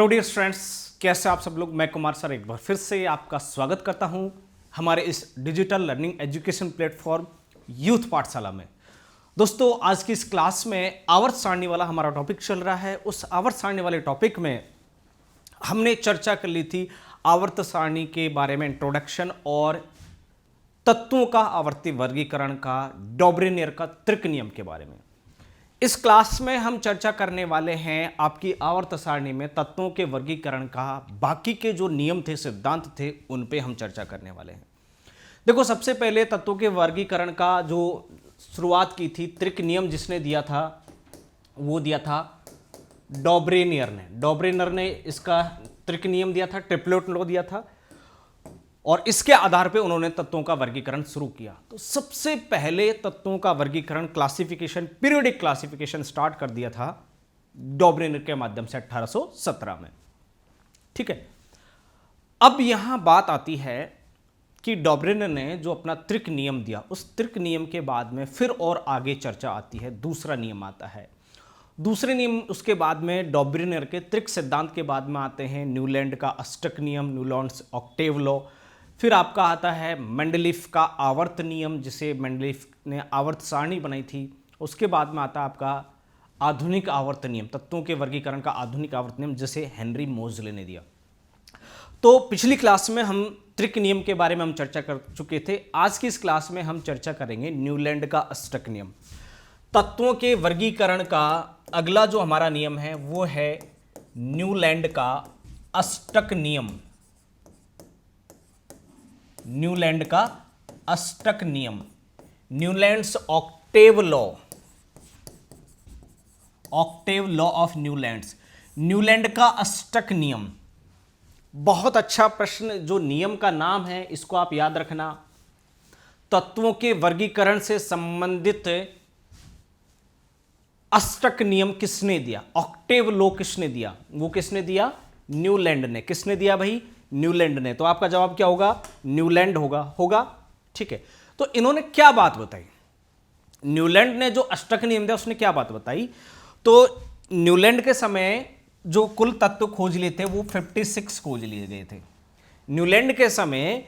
Hello dear students, कैसे आप सब लोग। मैं कुमार सर एक बार फिर से आपका स्वागत करता हूं हमारे इस digital learning education platform youth पाठशाला में। दोस्तों, आज की इस क्लास में आवर्त सारणी वाला हमारा टॉपिक चल रहा है। उस आवर्त सारणी वाले टॉपिक में हमने चर्चा कर ली थी आवर्त सारणी के बारे में, इंट्रोडक्शन और तत्वों का आवर्ती वर्गीकरण का, डॉब्रेनियर का त्रिक नियम के बारे में। इस क्लास में हम चर्चा करने वाले हैं आपकी आवर्त सारणी में तत्वों के वर्गीकरण का, बाकी के जो नियम थे, सिद्धांत थे, उन पे हम चर्चा करने वाले हैं। देखो, सबसे पहले तत्वों के वर्गीकरण का जो शुरुआत की थी, त्रिक नियम जिसने दिया था वो दिया था डॉब्रेनियर ने इसका त्रिक नियम दिया था, ट्रिपलेट लॉ दिया था, और इसके आधार पे उन्होंने तत्वों का वर्गीकरण शुरू किया। तो सबसे पहले तत्वों का वर्गीकरण, क्लासिफिकेशन, पीरियोडिक क्लासिफिकेशन स्टार्ट कर दिया था डॉब्रेनियर के माध्यम से 1817 में। ठीक है, अब यहां बात आती है कि डॉब्रेनियर ने जो अपना त्रिक नियम दिया, उस त्रिक नियम के बाद में फिर और आगे चर्चा आती है, दूसरा नियम आता है। दूसरे नियम उसके बाद में डॉब्रेनियर के त्रिक सिद्धांत के बाद में आते हैं न्यूलैंड का अष्टक नियम, न्यूलैंड्स ऑक्टेव लॉ। फिर आपका आता है मेंडलीफ का आवर्त नियम, जिसे मेंडलीफ ने आवर्त सारणी बनाई थी। उसके बाद में आता है आपका आधुनिक आवर्त नियम, तत्वों के वर्गीकरण का आधुनिक आवर्त नियम, जिसे हेनरी मोजले ने दिया। तो पिछली क्लास में हम त्रिक नियम के बारे में हम चर्चा कर चुके थे। आज की इस क्लास में हम चर्चा करेंगे न्यूलैंड का अष्टक नियम। तत्वों के वर्गीकरण का अगला जो हमारा नियम है वो है न्यूलैंड का अष्टक नियम। न्यूलैंड का अष्टक नियम, Newlands octave law, octave law of Newlands, Newland का अष्टक नियम। बहुत अच्छा प्रश्न, जो नियम का नाम है इसको आप याद रखना। तत्वों के वर्गीकरण से संबंधित अष्टक नियम किसने दिया, ऑक्टेव लॉ किसने दिया? वो किसने दिया? न्यूलैंड ने। किसने दिया भाई? न्यूलैंड ने। तो आपका जवाब क्या होगा? न्यूलैंड होगा। ठीक है, तो इन्होंने क्या बात बताई? न्यूलैंड ने जो अष्टक नियम दिया उसने क्या बात बताई? तो न्यूलैंड के समय जो कुल तत्व खोज लिए थे वो 56 खोज लिए गए थे। न्यूलैंड के समय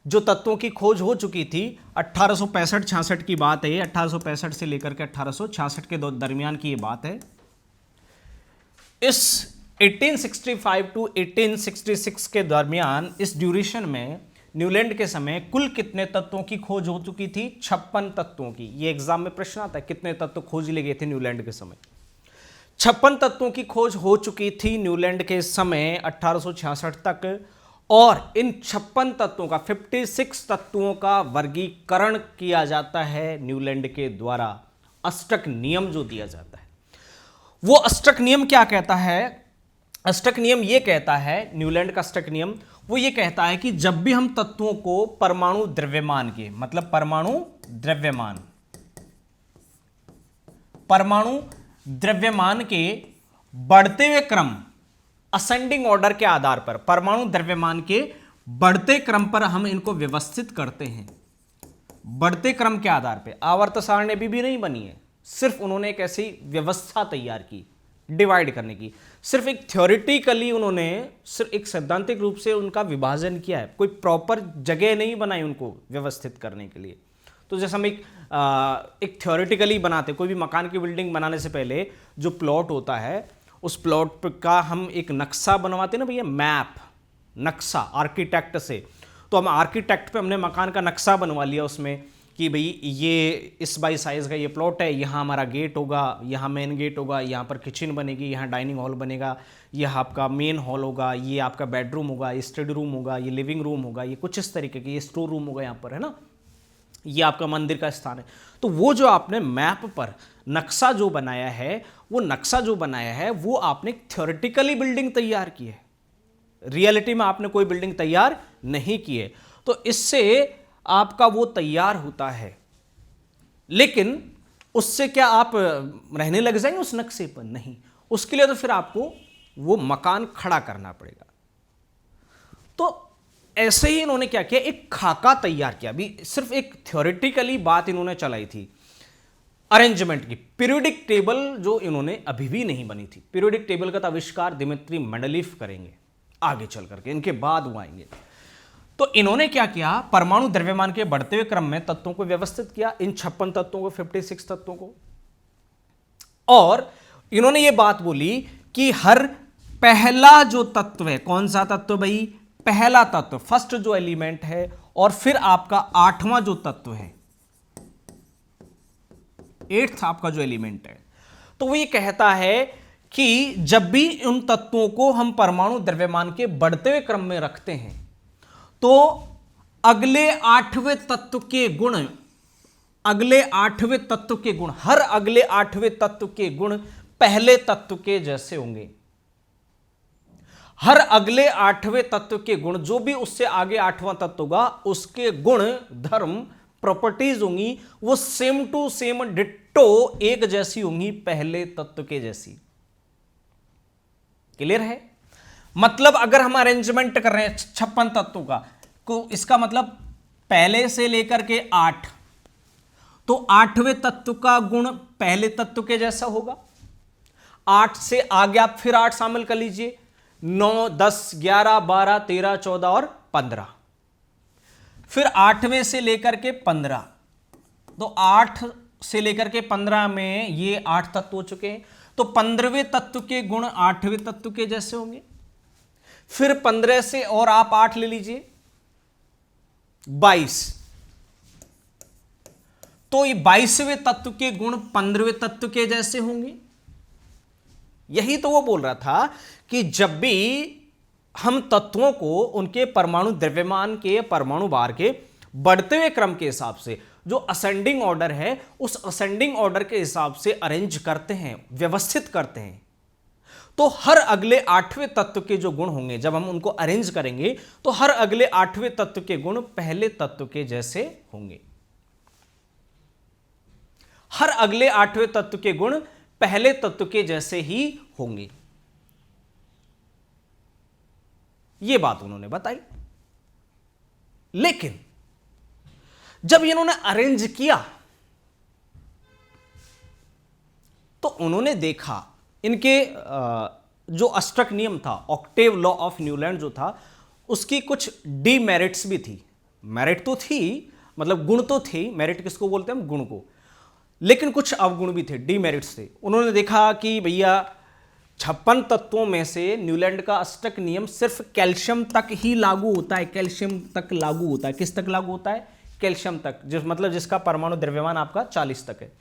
जो तत्वों की खोज हो चुकी थी, 1865-66 की बात है ये, 1865 से लेकर के 1866 के दरमियान की ये बात है। इस 1865 टू 1866 के दरमियान, इस ड्यूरेशन में न्यूलैंड के समय कुल कितने तत्वों की खोज हो चुकी थी? 56 तत्वों की। ये एग्जाम में प्रश्न आता है, कितने तत्व खोज लिए गए थे न्यूलैंड के समय? 56 तत्वों की खोज हो चुकी थी न्यूलैंड के समय 1866 तक, और इन 56 तत्वों का, 56 तत्वों का वर्गीकरण किया जाता है न्यूलैंड के द्वारा। अष्टक नियम जो दिया जाता है, वो अष्टक नियम क्या कहता है? अष्टक नियम ये कहता है, न्यूलैंड का अष्टक नियम वो ये कहता है कि जब भी हम तत्वों को परमाणु द्रव्यमान के, मतलब परमाणु द्रव्यमान के बढ़ते हुए क्रम, असेंडिंग ऑर्डर के आधार पर, परमाणु द्रव्यमान के बढ़ते क्रम पर हम इनको व्यवस्थित करते हैं। बढ़ते क्रम के आधार पर आवर्त सारणी अभी भी नहीं बनी है, सिर्फ उन्होंने एक ऐसी व्यवस्था तैयार की डिवाइड करने की। सिर्फ एक थ्योरेटिकली उन्होंने सिर्फ एक सैद्धांतिक रूप से उनका विभाजन किया है, कोई प्रॉपर जगह नहीं बनाई उनको व्यवस्थित करने के लिए। तो जैसे हम एक थ्योरेटिकली बनाते, कोई भी मकान की बिल्डिंग बनाने से पहले जो प्लॉट होता है, उस प्लॉट का हम एक नक्शा बनवाते ना भैया, मैप, नक्शा आर्किटेक्ट से। तो हम आर्किटेक्ट पे हमने मकान का नक्शा बनवा लिया उसमें कि भाई ये इस बाई साइज़ का ये प्लॉट है, यहाँ हमारा गेट होगा, यहाँ मेन गेट होगा, यहाँ पर किचन बनेगी, यहाँ डाइनिंग हॉल बनेगा, यह आपका मेन हॉल होगा, ये आपका बेडरूम होगा, ये स्टडी रूम होगा, ये लिविंग रूम होगा, ये कुछ इस तरीके के, ये स्टोर रूम होगा यहाँ पर, है ना, ये आपका मंदिर का स्थान है। तो वो जो आपने मैप पर नक्शा जो बनाया है, वो आपने थ्योरेटिकली बिल्डिंग तैयार की है, रियलिटी में आपने कोई बिल्डिंग तैयार नहीं की है। तो इससे आपका वो तैयार होता है, लेकिन उससे क्या आप रहने लग जाएंगे उस नक्शे पर? नहीं, उसके लिए तो फिर आपको वो मकान खड़ा करना पड़ेगा। तो ऐसे ही इन्होंने क्या किया, एक खाका तैयार किया। अभी सिर्फ एक थ्योरेटिकली बात इन्होंने चलाई थी, अरेंजमेंट की पीरियोडिक टेबल जो इन्होंने अभी भी नहीं बनी थी। पीरियोडिक टेबल का आविष्कार दिमित्री मेंडलीफ करेंगे आगे चल करके, इनके बाद वो आएंगे। तो इन्होंने क्या किया, परमाणु द्रव्यमान के बढ़ते हुए क्रम में तत्वों को व्यवस्थित किया, इन 56 तत्वों को, 56 तत्वों को। और इन्होंने ये बात बोली कि हर पहला जो तत्व है, कौन सा तत्व भाई, पहला तत्व, फर्स्ट जो एलिमेंट है, और फिर आपका 8वां जो तत्व है, 8th आपका जो एलिमेंट है, तो वो ये कहता है कि जब भी उन तत्वों को हम परमाणु द्रव्यमान के बढ़ते हुए क्रम में रखते हैं तो अगले 8वें तत्व के गुण, अगले 8वें तत्व के गुण, हर अगले 8वें तत्व के गुण पहले तत्व के जैसे होंगे। हर अगले 8वें तत्व के गुण, जो भी उससे आगे 8वां तत्व होगा, उसके गुण, धर्म, प्रॉपर्टीज होंगी वो सेम टू सेम डिट्टो एक जैसी होंगी पहले तत्व के जैसी। क्लियर है? मतलब अगर हम अरेंजमेंट कर रहे हैं 56 तत्वों का, तो इसका मतलब पहले से लेकर के 8, तो 8वें तत्व का गुण पहले तत्व के जैसा होगा। 8 से आगे आप फिर 8 शामिल कर लीजिए, 9, 10, 11, 12, 13, 14 और 15। फिर 8वें से लेकर के 15, तो 8 से लेकर के 15 में ये 8 तत्व हो चुके हैं, तो 15वें तत्व के गुण 8वें तत्व के जैसे होंगे। फिर 15 से और आप 8 ले लीजिए, 22, तो ये 22वें तत्व के गुण 15वें तत्व के जैसे होंगे। यही तो वो बोल रहा था कि जब भी हम तत्वों को उनके परमाणु द्रव्यमान के, परमाणु भार के बढ़ते हुए क्रम के हिसाब से, जो असेंडिंग ऑर्डर है, उस असेंडिंग ऑर्डर के हिसाब से अरेंज करते हैं, व्यवस्थित करते हैं, तो हर अगले 8वें तत्व के जो गुण होंगे, जब हम उनको अरेंज करेंगे तो हर अगले 8वें तत्व के गुण पहले तत्व के जैसे होंगे। हर अगले 8वें तत्व के गुण पहले तत्व के जैसे ही होंगे। यह बात उन्होंने बताई। लेकिन जब इन्होंने अरेंज किया तो उन्होंने देखा इनके जो अष्टक नियम था, ऑक्टेव लॉ ऑफ न्यूलैंड जो था, उसकी कुछ डीमेरिट्स भी थी। मेरिट तो थी, मतलब गुण तो थे, मेरिट किसको बोलते हैं हम, गुण को, लेकिन कुछ अवगुण भी थे, डीमेरिट्स थे। उन्होंने देखा कि भैया 56 तत्वों में से न्यूलैंड का अष्टक नियम सिर्फ कैल्शियम तक ही लागू होता है, कैल्शियम तक लागू होता है। किस तक लागू होता है? कैल्शियम तक, मतलब जिसका परमाणु द्रव्यमान आपका 40 तक है।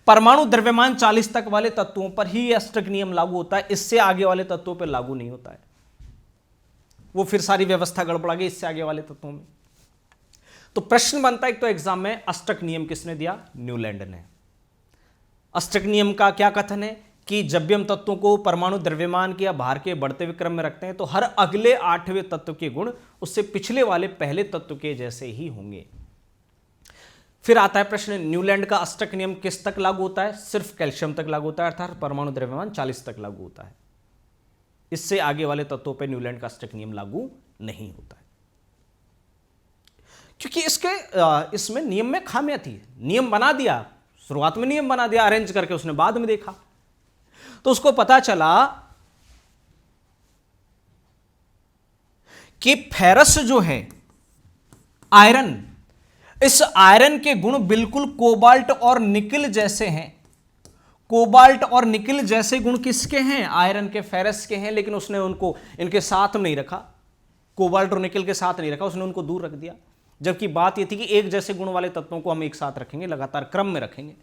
परमाणु द्रव्यमान 40 तक वाले तत्वों पर ही अष्टक नियम लागू होता है, इससे आगे वाले तत्वों पर लागू नहीं होता है। वो फिर सारी व्यवस्था गड़बड़ा गई इससे आगे वाले तत्वों में। तो प्रश्न बनता है, तो एग्जाम में अष्टक नियम किसने दिया? न्यूलैंड ने। अष्टक नियम का क्या कथन है कि जब भी हम तत्वों को परमाणु द्रव्यमान के या भार के बढ़ते हुए क्रम में रखते हैं तो हर अगले 8वें तत्व के गुण उससे पिछले वाले पहले तत्व के जैसे ही होंगे। फिर आता है प्रश्न, न्यूलैंड का अष्टक नियम किस तक लागू होता है? सिर्फ कैल्शियम तक लागू होता है, अर्थात परमाणु द्रव्यमान 40 तक लागू होता है। इससे आगे वाले तत्वों पर न्यूलैंड का अष्टक नियम लागू नहीं होता है, क्योंकि इसमें नियम में खामियां थी। नियम बना दिया, शुरुआत में नियम बना दिया अरेंज करके, उसने बाद में देखा तो उसको पता चला कि फेरस जो है, आयरन, इस आयरन के गुण बिल्कुल कोबाल्ट और निकिल जैसे हैं। कोबाल्ट और निकिल जैसे गुण किसके हैं? आयरन के, फेरस के हैं, लेकिन उसने उनको इनके साथ नहीं रखा, कोबाल्ट और निकिल के साथ नहीं रखा, उसने उनको दूर रख दिया। जबकि बात यह थी कि एक जैसे गुण वाले तत्वों को हम एक साथ रखेंगे, लगातार क्रम में रखेंगे,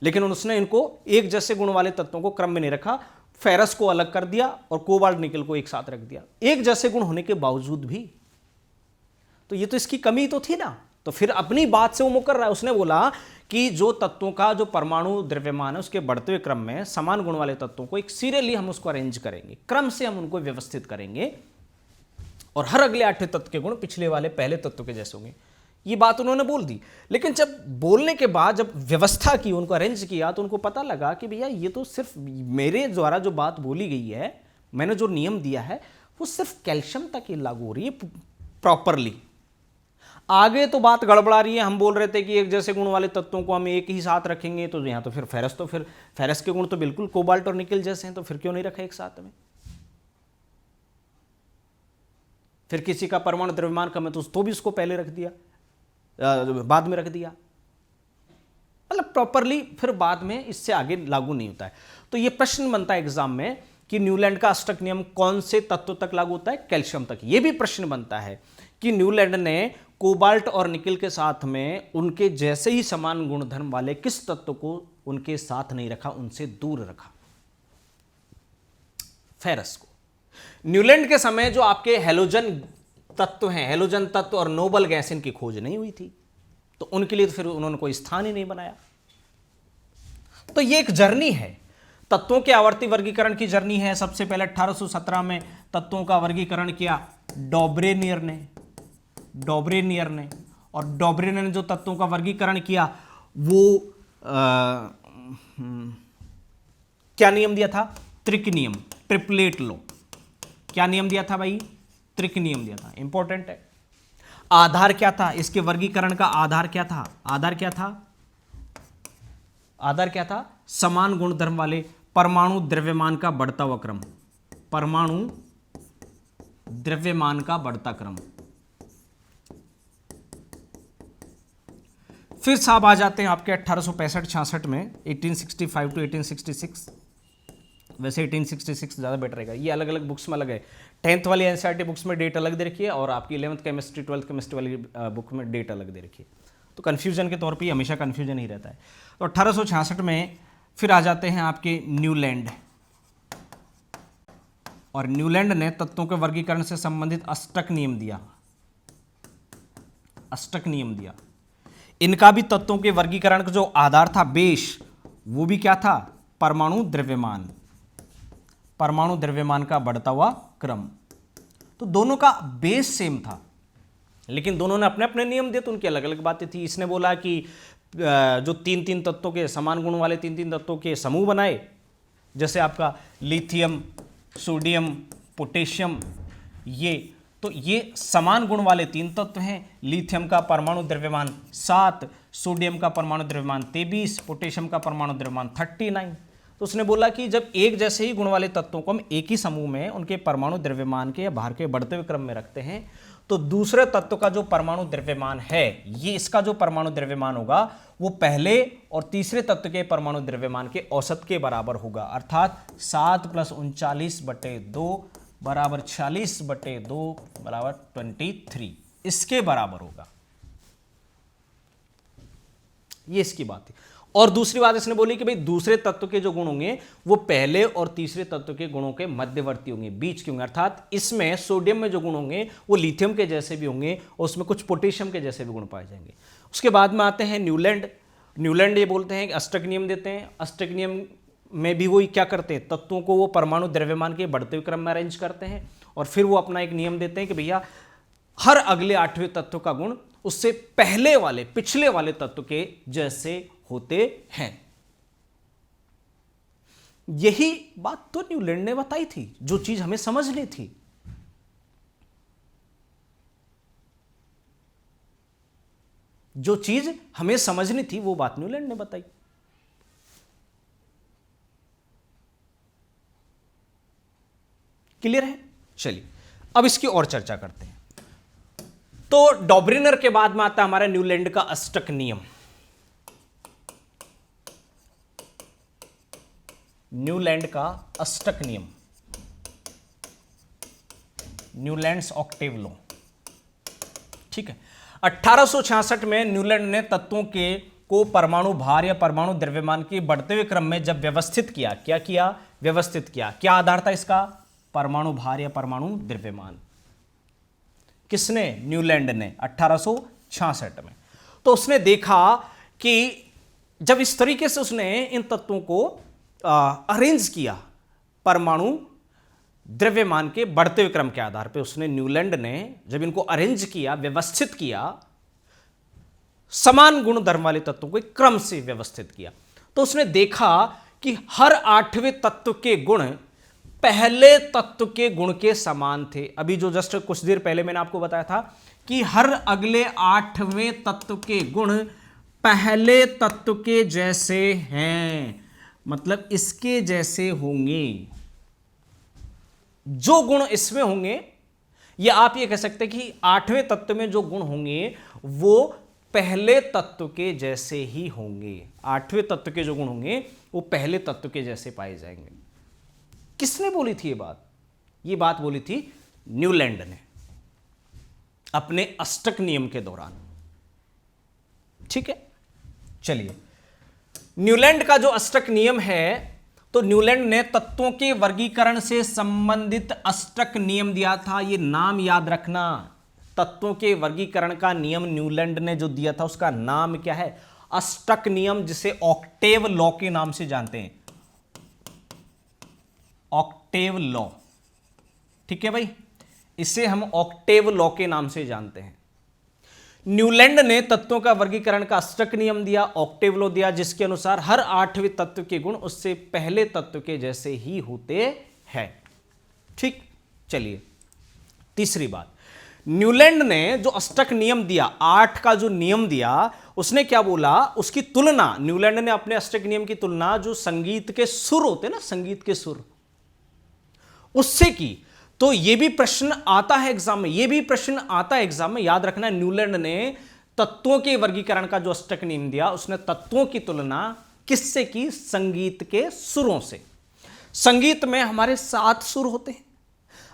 लेकिन उसने इनको एक जैसे गुण वाले तत्वों को क्रम में नहीं रखा, फेरस को अलग कर दिया और कोबाल्ट निकल को एक साथ रख दिया, एक जैसे गुण होने के बावजूद भी। तो ये तो इसकी कमी तो थी ना। तो फिर अपनी बात से वो मुकर रहा है। उसने बोला कि जो तत्वों का जो परमाणु द्रव्यमान है उसके बढ़ते हुए क्रम में समान गुण वाले तत्वों को एक सीरियली हम उसको अरेंज करेंगे, क्रम से हम उनको व्यवस्थित करेंगे और हर अगले 8वें तत्व के गुण पिछले वाले पहले तत्व के जैसे होंगे। ये बात उन्होंने बोल दी। लेकिन जब बोलने के बाद जब व्यवस्था की, उनको अरेंज किया, तो उनको पता लगा कि भैया ये तो सिर्फ मेरे द्वारा जो बात बोली गई है, मैंने जो नियम दिया है वो सिर्फ कैल्शियम तक ही लागू हो रही है प्रॉपरली। आगे तो बात गड़बड़ा रही है। हम बोल रहे थे कि एक जैसे गुण वाले तत्वों को हम एक ही साथ रखेंगे, तो यहाँ तो फिर फेरस के गुण तो बिल्कुल कोबाल्ट और निकल जैसे हैं, तो फिर क्यों नहीं रखा एक साथ में? फिर किसी का परमाणु द्रव्यमान कम है तो भी उसको पहले रख दिया, बाद में रख दिया, मतलब प्रॉपरली फिर बाद में इससे आगे लागू नहीं होता है। तो ये प्रश्न बनता है एग्जाम में कि न्यूलैंड का अष्टक नियम कौन से तत्व तक लागू होता है? कैल्शियम तक। ये भी प्रश्न बनता है कि न्यूलैंड ने कोबाल्ट और निकल के साथ में उनके जैसे ही समान गुणधर्म वाले किस तत्व को उनके साथ नहीं रखा, उनसे दूर रखा? फेरस को। न्यूलैंड के समय जो आपके हेलोजन तत्व हैं, हेलोजन तत्व और नोबल गैस, इनकी खोज नहीं हुई थी, तो उनके लिए तो फिर उन्होंने कोई स्थान ही नहीं बनाया। तो ये एक जर्नी है, तत्वों के आवर्ती वर्गीकरण की जर्नी है। सबसे पहले 1817 में तत्वों का वर्गीकरण किया डॉब्रेनियर ने, और डॉब्रेनियर ने जो तत्वों का वर्गीकरण किया वो क्या नियम दिया था? त्रिक नियम, ट्रिपलेट लो। क्या नियम दिया था भाई? त्रिक नियम दिया था, इंपॉर्टेंट है। आधार क्या था इसके वर्गीकरण का? आधार क्या था? आधार क्या था? समान गुणधर्म वाले परमाणु द्रव्यमान का बढ़ता हुआ क्रम, परमाणु द्रव्यमान का बढ़ता क्रम। फिर साहब आ जाते हैं आपके 1865-66 में, 1865 टू 1866। वैसे 1866 ज़्यादा बेटर रहेगा, ये अलग अलग बुक्स में अलग है। 10th वाली एनसीईआरटी बुक्स में डेट अलग दे रखी है और आपकी 11th केमिस्ट्री 12th केमिस्ट्री वाली बुक में डेट अलग दे रखी है, तो कन्फ्यूजन के तौर पे हमेशा कन्फ्यूजन ही रहता है। तो 1866 में फिर आ जाते हैं आपके न्यूलैंड, और न्यूलैंड ने तत्वों के वर्गीकरण से संबंधित अष्टक नियम दिया। इनका भी तत्वों के वर्गीकरण का जो आधार था, बेस, वो भी क्या था? परमाणु द्रव्यमान का बढ़ता हुआ क्रम। तो दोनों का बेस सेम था, लेकिन दोनों ने अपने अपने नियम दिए, तो उनकी अलग अलग बातें थी। इसने बोला कि जो तीन तत्वों के समान गुण वाले तीन तत्वों के समूह बनाए, जैसे आपका लिथियम, सोडियम, पोटेशियम, तो ये समान गुण वाले तीन तत्व हैं। लिथियम का परमाणु द्रव्यमान 7, सोडियम का परमाणु द्रव्यमान 23, पोटेशियम का परमाणु द्रव्यमान 39। तो उसने बोला कि जब एक जैसे ही गुण वाले तत्वों को हम एक ही समूह में उनके परमाणु द्रव्यमान के या भार के बढ़ते हुए क्रम में रखते हैं, तो दूसरे तत्व का जो परमाणु द्रव्यमान है, ये इसका जो परमाणु द्रव्यमान होगा वो पहले और तीसरे तत्व के परमाणु द्रव्यमान के औसत के बराबर होगा, अर्थात 7 + 39/2 बराबर 40/2 बराबर 23, इसके बराबर होगा। ये इसकी बात है। और दूसरी बात इसने बोली कि भाई दूसरे तत्व के जो गुण होंगे वो पहले और तीसरे तत्व के गुणों के मध्यवर्ती होंगे, बीच के होंगे, अर्थात इसमें सोडियम में जो गुण होंगे वो लिथियम के जैसे भी होंगे और उसमें कुछ पोटेशियम के जैसे भी गुण पाए जाएंगे। उसके बाद में आते हैं न्यूलैंड ये बोलते हैं कि अष्टक नियम देते हैं। अष्टक नियम में भी वही क्या करते हैं, तत्वों को वो परमाणु द्रव्यमान के बढ़ते हुए क्रम में अरेंज करते हैं, और फिर वो अपना एक नियम देते हैं कि भैया हर अगले 8वें तत्व का गुण उससे पिछले वाले तत्व के जैसे होते हैं। यही बात तो न्यूलैंड ने बताई थी, जो चीज हमें समझनी थी। जो चीज हमें समझनी थी वो बात न्यूलैंड ने बताई। क्लियर है? चलिए अब इसकी और चर्चा करते हैं। तो डॉब्रेनियर के बाद में आता है हमारा न्यूलैंड का अष्टक नियम। न्यूलैंड का अष्टक नियम, न्यूलैंड्स ऑक्टेव लॉ, ठीक है। 1866 में न्यूलैंड ने तत्वों के को परमाणु भार या परमाणु द्रव्यमान के बढ़ते हुए क्रम में जब व्यवस्थित किया, क्या किया? व्यवस्थित किया। क्या आधार था इसका? परमाणु भार या परमाणु द्रव्यमान। किसने? न्यूलैंड ने 1866 में। तो उसने देखा कि जब इस तरीके से उसने इन तत्वों को अरेंज किया परमाणु द्रव्यमान के बढ़ते हुए क्रम के आधार पे, उसने न्यूलैंड ने जब इनको अरेंज किया, व्यवस्थित किया, समान गुण धर्म वाले तत्वों को एक क्रम से व्यवस्थित किया, तो उसने देखा कि हर 8वें तत्व के गुण पहले तत्व के गुण के समान थे। अभी जो जस्ट कुछ देर पहले मैंने आपको बताया था कि हर अगले 8वें तत्व के गुण पहले तत्व के जैसे हैं, मतलब इसके जैसे होंगे। जो गुण इसमें होंगे, या आप ये कह सकते हैं कि 8वें तत्व में जो गुण होंगे वो पहले तत्व के जैसे ही होंगे। 8वें तत्व के जो गुण होंगे वो पहले तत्व के जैसे पाए जाएंगे। किसने बोली थी ये बात? ये बात बोली थी न्यूलैंड ने अपने अष्टक नियम के दौरान। ठीक है, चलिए, न्यूलैंड का जो अष्टक नियम है, तो न्यूलैंड ने तत्वों के वर्गीकरण से संबंधित अष्टक नियम दिया था। ये नाम याद रखना, तत्वों के वर्गीकरण का नियम न्यूलैंड ने जो दिया था उसका नाम क्या है? अष्टक नियम, जिसे ऑक्टेव लॉ के नाम से जानते हैं। ऑक्टेव लॉ, ठीक है भाई, इसे हम ऑक्टेव लॉ के नाम से जानते हैं। न्यूलैंड ने तत्वों का वर्गीकरण का अष्टक नियम दिया, ऑक्टेव लॉ दिया, जिसके अनुसार हर 8वें तत्व के गुण उससे पहले तत्व के जैसे ही होते हैं। ठीक, चलिए, तीसरी बात, न्यूलैंड ने जो अष्टक नियम दिया, 8 का जो नियम दिया, उसने क्या बोला? उसकी तुलना, न्यूलैंड ने अपने अष्टक नियम की तुलना जो संगीत के सुर होते हैं ना, संगीत के सुर, उससे की। तो यह भी प्रश्न आता है एग्जाम में, यह भी प्रश्न आता है एग्जाम में, याद रखना। न्यूलैंड ने तत्वों के वर्गीकरण का जो अष्टक नियम दिया, उसने तत्वों की तुलना किससे की? संगीत के सुरों से। संगीत में हमारे 7 सुर होते हैं,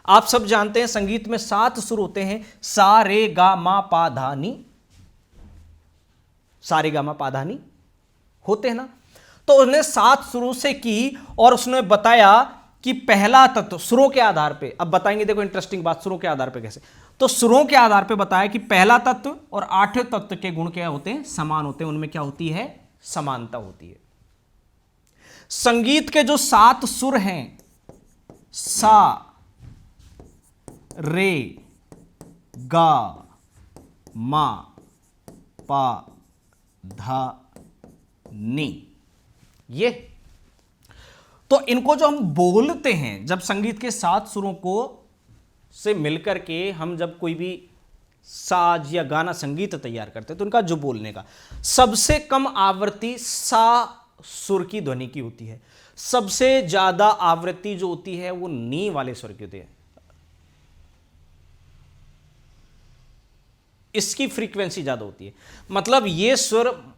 आप सब जानते हैं संगीत में 7 सुर होते हैं, सा रे गा मा पा धा नी, सा रे गा मा पा धा नी होते हैं ना। तो उसने 7 सुरों से की और उसने बताया कि पहला तत्व सुरों के आधार पे, अब बताएंगे, देखो इंटरेस्टिंग बात, सुरों के आधार पे कैसे। तो सुरों के आधार पे बताया कि पहला तत्व और 8वें तत्व के गुण क्या होते हैं? समान होते हैं, उनमें क्या होती है? समानता होती है। संगीत के जो 7 सुर हैं, सा रे गा मा पा धा नी, ये तो इनको जो हम बोलते हैं, जब संगीत के 7 सुरों को से मिलकर के हम जब कोई भी साज या गाना संगीत तैयार करते हैं, तो उनका जो बोलने का सबसे कम आवृत्ति सा सुर की ध्वनि की होती है, सबसे ज्यादा आवृत्ति जो होती है वो नी वाले स्वर की होती है। इसकी फ्रीक्वेंसी ज्यादा होती है, मतलब ये सुर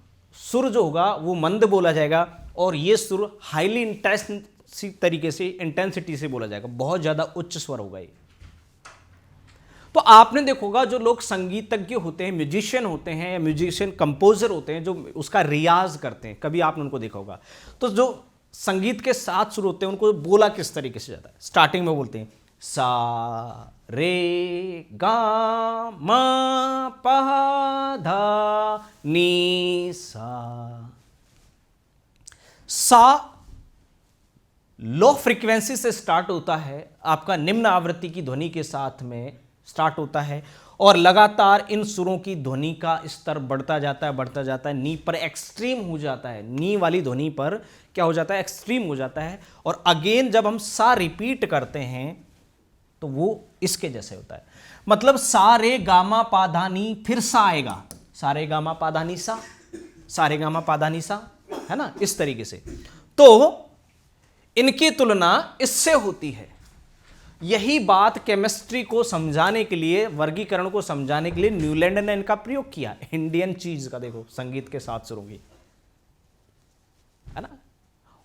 जो होगा वो मंद बोला जाएगा और ये सुर हाईली इंटेंसिटी से बोला जाएगा, बहुत ज्यादा उच्च स्वर होगा ये। तो आपने देखोगा जो लोग संगीतज्ञ होते हैं, म्यूजिशियन होते हैं, म्यूजिशियन कंपोजर होते हैं, जो उसका रियाज करते हैं, कभी आपने उनको देखा होगा, तो जो संगीत के 7 सुर होते हैं उनको बोला किस तरीके से जाता है? स्टार्टिंग में बोलते हैं सा रे गा मा पा धा नी सा लो फ्रीक्वेंसी से स्टार्ट होता है, आपका निम्न आवृत्ति की ध्वनि के साथ में स्टार्ट होता है और लगातार इन सुरों की ध्वनि का स्तर बढ़ता जाता है, नी पर एक्सट्रीम हो जाता है, नी वाली ध्वनि पर क्या हो जाता है? एक्सट्रीम हो जाता है। और अगेन जब हम सा रिपीट करते हैं तो वो इसके जैसे होता है, मतलब सा रे गामा पा धा नी, फिर सा आएगा, सा रे गामा पा धा नी सा, सा रे गामा पा धा नी सा, है ना, इस तरीके से। तो इनकी तुलना इससे होती है। यही बात केमिस्ट्री को समझाने के लिए, वर्गीकरण को समझाने के लिए न्यूलैंड ने इनका प्रयोग किया। इंडियन चीज का देखो, संगीत के 7 सुरों की, है ना।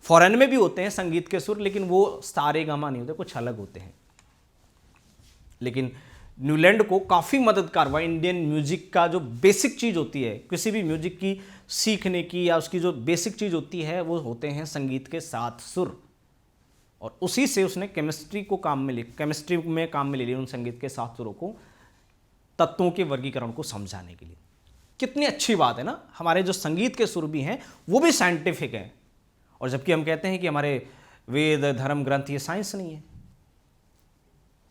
फॉरेन में भी होते हैं संगीत के सुर, लेकिन वो सारे गामा नहीं होते, कुछ अलग होते हैं। लेकिन न्यूलैंड को काफी मददगार हुआ। इंडियन म्यूजिक का जो बेसिक चीज होती है, किसी भी म्यूजिक की सीखने की, या उसकी जो बेसिक चीज होती है, वो होते हैं संगीत के 7 सुर। और उसी से उसने केमिस्ट्री में काम में ले लिया उन संगीत के 7 सुरों को, तत्वों के वर्गीकरण को समझाने के लिए। कितनी अच्छी बात है ना। हमारे जो संगीत के सुर भी हैं वो भी साइंटिफिक हैं, और जबकि हम कहते हैं कि हमारे वेद धर्म ग्रंथ ये साइंस नहीं है,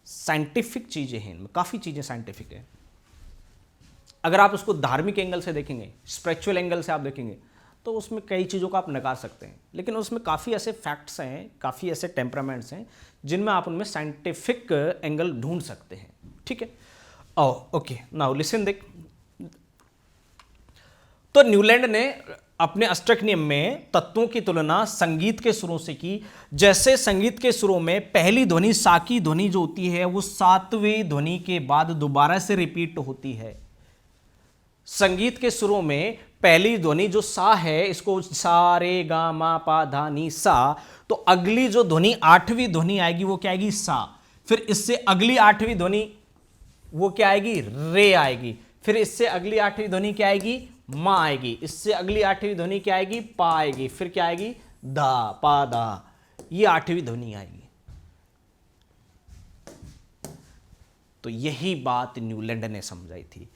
साइंटिफिक चीजें हैं, इनमें काफी चीजें साइंटिफिक है। अगर आप उसको धार्मिक एंगल से देखेंगे, स्पिरिचुअल एंगल से आप देखेंगे, तो उसमें कई चीज़ों को आप नकार सकते हैं, लेकिन उसमें काफ़ी ऐसे फैक्ट्स हैं, काफ़ी ऐसे टेम्परामेंट्स हैं जिनमें आप उनमें साइंटिफिक एंगल ढूंढ सकते हैं। ठीक है, ओके, नाउ लिसन देख। तो न्यूलैंड ने अपने अष्टक नियम में तत्वों की तुलना संगीत के सुरों से की। जैसे संगीत के सुरों में पहली ध्वनि सा की ध्वनि जो होती है वो सातवीं ध्वनि के बाद दोबारा से रिपीट होती है। संगीत के सुरों में पहली ध्वनि जो सा है, इसको सा रे गा मा पा धा नी सा, तो अगली जो ध्वनि आठवीं ध्वनि आएगी वो क्या आएगी? सा। फिर इससे अगली आठवीं ध्वनि वो क्या आएगी? रे आएगी। फिर इससे अगली आठवीं ध्वनि क्या आएगी? मा आएगी। इससे अगली आठवीं ध्वनि क्या आएगी? पा आएगी। फिर क्या आएगी? दा, पा दा, ये आठवीं ध्वनि आएगी। तो यही बात न्यूलैंड ने समझाई थी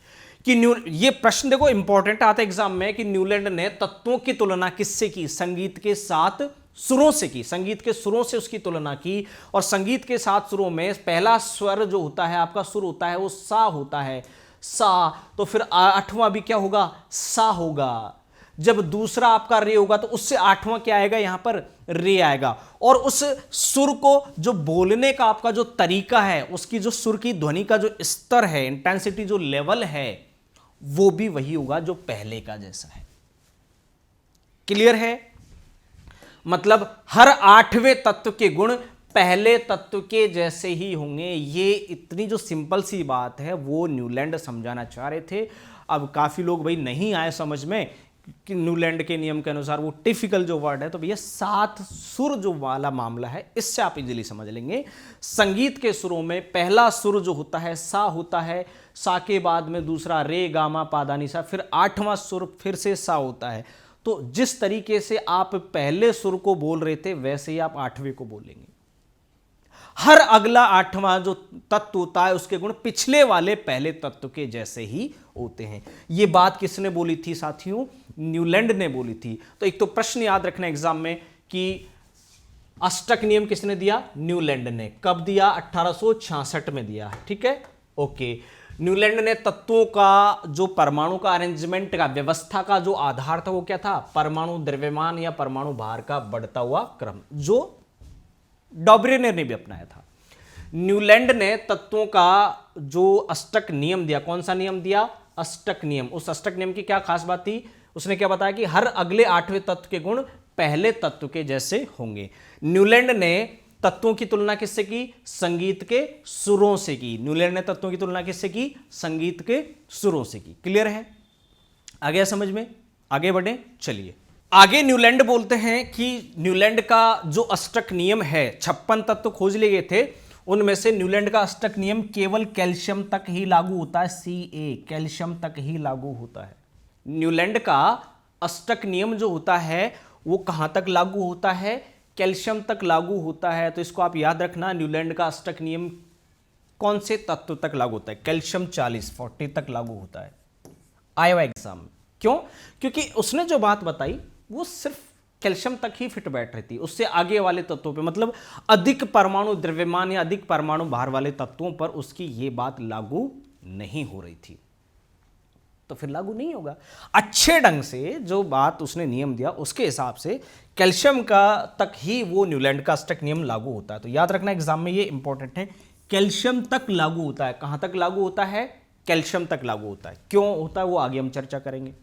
कि ये प्रश्न देखो इंपॉर्टेंट आता है एग्जाम में कि न्यूलैंड ने तत्वों की तुलना किससे की? संगीत के साथ सुरों से की। संगीत के सुरों से उसकी तुलना की। और संगीत के साथ सुरों में पहला स्वर जो होता है, आपका सुर होता है, वो सा होता है, सा। तो फिर आठवां भी क्या होगा? सा होगा। जब दूसरा आपका रे होगा तो उससे आठवां क्या आएगा? यहां पर रे आएगा। और उस सुर को जो बोलने का आपका जो तरीका है, उसकी जो सुर की ध्वनि का जो स्तर है, इंटेंसिटी जो लेवल है, वो भी वही होगा जो पहले का जैसा है। क्लियर है? मतलब हर आठवें तत्व के गुण पहले तत्व के जैसे ही होंगे। ये इतनी जो सिंपल सी बात है वो न्यूलैंड समझाना चाह रहे थे। अब काफी लोग भाई नहीं आए समझ में कि न्यूलैंड के नियम के अनुसार वो टिपिकल जो वर्ड है, तो भैया सात सुर जो वाला मामला है, इससे आप इजीली समझ लेंगे। संगीत के सुरों में पहला सुर जो होता है सा होता है, सा के बाद में दूसरा रे गामा पादानी सा, फिर आठवां सुर फिर से सा होता है। तो जिस तरीके से आप पहले सुर को बोल रहे थे वैसे ही आप आठवें को बोलेंगे। हर अगला आठवां जो तत्व होता है उसके गुण पिछले वाले पहले तत्व के जैसे ही होते हैं। यह बात किसने बोली थी साथियों? न्यूलैंड ने बोली थी। तो एक तो प्रश्न याद रखना एग्जाम में कि अष्टक नियम किसने दिया? न्यूलैंड ने। कब दिया? 1866 में दिया। ठीक है, ओके। न्यूलैंड ने तत्वों का जो परमाणु का अरेंजमेंट का व्यवस्था का जो आधार था वो क्या था? परमाणु द्रव्यमान या परमाणु भार का बढ़ता हुआ क्रम, जो डॉबरेनर ने भी अपनाया था। न्यूलैंड ने तत्वों का जो अष्टक नियम दिया, कौन सा नियम दिया? अष्टक नियम। उस अष्टक नियम की क्या खास बात थी? उसने क्या बताया कि हर अगले आठवें तत्व के गुण पहले तत्व के जैसे होंगे। न्यूलैंड ने तत्वों की तुलना किससे की? संगीत के सुरों से की। न्यूलैंड ने तत्वों की तुलना किससे की? संगीत के सुरों से की। क्लियर है? आ गया समझ में? आगे बढ़े, चलिए आगे। न्यूलैंड बोलते हैं कि न्यूलैंड का जो अष्टक नियम है, 56 तत्व खोज लिए गए थे, उनमें से न्यूलैंड का अष्टक नियम केवल कैल्शियम तक ही लागू होता है। Ca, कैल्शियम तक ही लागू होता है। न्यूलैंड का अष्टक नियम जो होता है वो कहां तक लागू होता है? कैल्शियम तक लागू होता है। तो इसको आप याद रखना, न्यूलैंड का अष्टक नियम कौन से तत्व तक लागू होता है? कैल्शियम 40 तक लागू होता है। आया एग्जाम। क्यों? क्योंकि उसने जो बात बताई वो सिर्फ कैल्शियम तक ही फिट बैठ रही थी। उससे आगे वाले तत्वों पे, मतलब अधिक परमाणु द्रव्यमान या अधिक परमाणु भार वाले तत्वों पर उसकी ये बात लागू नहीं हो रही थी। तो फिर लागू नहीं होगा। अच्छे ढंग से जो बात उसने नियम दिया उसके हिसाब से कैल्शियम का तक ही वो न्यूलैंड का अष्टक नियम लागू होता है। तो याद रखना एग्जाम में ये इंपॉर्टेंट है, कैल्शियम तक लागू होता है। कहां तक लागू होता है? कैल्शियम तक लागू होता है। क्यों होता है वो आगे हम चर्चा करेंगे।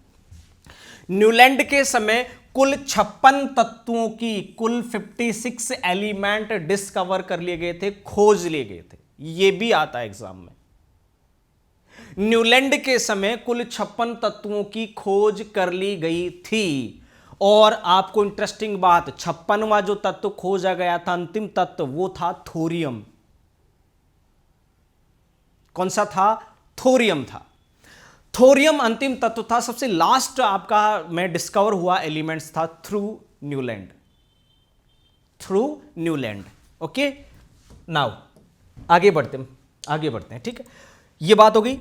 न्यूलैंड के समय कुल 56 तत्वों की, कुल 56 एलिमेंट डिस्कवर कर लिए गए थे, खोज लिए गए थे। यह भी आता है एग्जाम में। न्यूलैंड के समय कुल 56 तत्वों की खोज कर ली गई थी। और आपको इंटरेस्टिंग बात, 56वां जो तत्व खोजा गया था, अंतिम तत्व, वो था थोरियम। कौन सा था? थोरियम था। थोरियम अंतिम तत्व था। सबसे लास्ट आपका में डिस्कवर हुआ एलिमेंट्स था थ्रू न्यूलैंड। ओके, नाउ आगे बढ़ते हैं। ठीक है, ये बात हो गई।